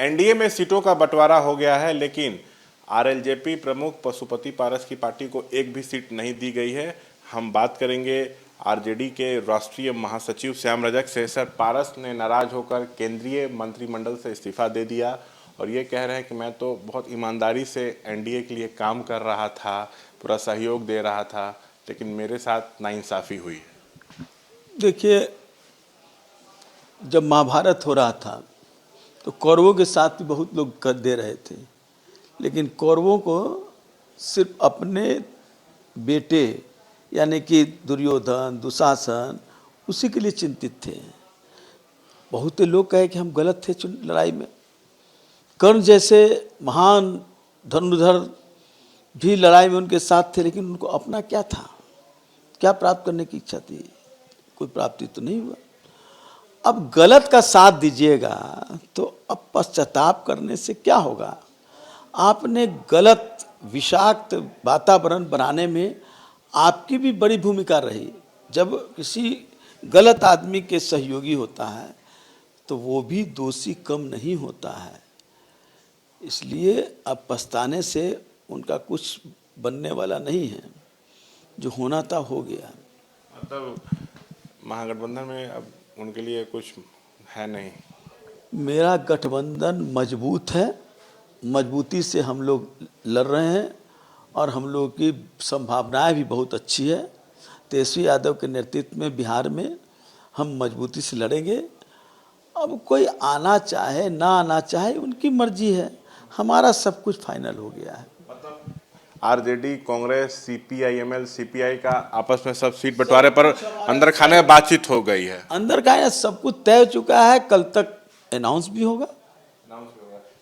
NDA में सीटों का बंटवारा हो गया है, लेकिन आरएलजेपी प्रमुख पशुपति पारस की पार्टी को एक भी सीट नहीं दी गई है। हम बात करेंगे आरजेडी के राष्ट्रीय महासचिव श्याम रजक से। सर, पारस ने नाराज होकर केंद्रीय मंत्रिमंडल से इस्तीफा दे दिया और ये कह रहे हैं कि मैं तो बहुत ईमानदारी से एनडीए के लिए काम कर रहा था, पूरा सहयोग दे रहा था, लेकिन मेरे साथ नाइंसाफी हुई है। देखिए, जब महाभारत हो रहा था तो कौरवों के साथ भी बहुत लोग कर दे रहे थे, लेकिन कौरवों को सिर्फ अपने बेटे यानी कि दुर्योधन, दुशासन, उसी के लिए चिंतित थे। बहुत लोग कहे कि हम गलत थे लड़ाई में। कर्ण जैसे महान धनुर्धर भी लड़ाई में उनके साथ थे, लेकिन उनको अपना क्या था, क्या प्राप्त करने की इच्छा थी? कोई प्राप्ति तो नहीं हुआ। अब गलत का साथ दीजिएगा तो अब पश्चाताप करने से क्या होगा? आपने गलत विषाक्त वातावरण बनाने में आपकी भी बड़ी भूमिका रही। जब किसी गलत आदमी के सहयोगी होता है तो वो भी दोषी कम नहीं होता है। इसलिए अब पछताने से उनका कुछ बनने वाला नहीं है। जो होना था हो गया। मतलब महागठबंधन में अब उनके लिए कुछ है नहीं। मेरा गठबंधन मजबूत है, मजबूती से हम लोग लड़ रहे हैं और हम लोग की संभावनाएं भी बहुत अच्छी है। तेजस्वी यादव के नेतृत्व में बिहार में हम मजबूती से लड़ेंगे। अब कोई आना चाहे ना आना चाहे, उनकी मर्जी है। हमारा सब कुछ फाइनल हो गया है। मतलब आरजेडी, कांग्रेस, सीपीआई-एमएल, सीपीआई का आपस में सब सीट बंटवारे पर अंदर खाने में बातचीत हो गई है। अंदर का सब कुछ तय हो चुका है, कल तक अनाउंस भी होगा।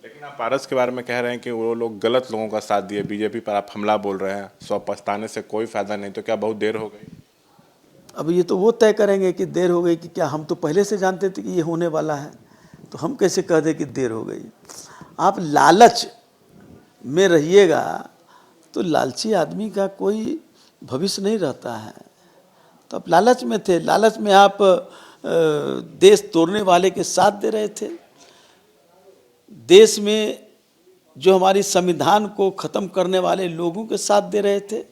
लेकिन आप पारस के बारे में कह रहे हैं कि वो लोग गलत लोगों का साथ दिए, बीजेपी पर आप हमला बोल रहे हैं। सो पछताने से कोई फायदा नहीं, तो क्या बहुत देर हो गई? अब ये तो वो तय करेंगे कि देर हो गई कि क्या। हम तो पहले से जानते थे कि ये होने वाला है, तो हम कैसे कह दें कि देर हो गई? आप लालच में रहिएगा तो लालची आदमी का कोई भविष्य नहीं रहता है। तो आप लालच में थे, लालच में आप देश तोड़ने वाले के साथ दे रहे थे। देश में जो हमारी संविधान को ख़त्म करने वाले लोगों के साथ दे रहे थे।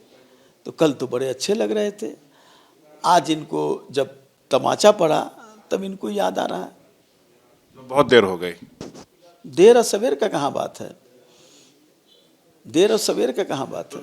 तो कल तो बड़े अच्छे लग रहे थे, आज इनको जब तमाचा पड़ा तब इनको याद आ रहा है। बहुत देर हो गई। देर और सवेर का कहाँ बात है? देर और सवेर का कहाँ बात है?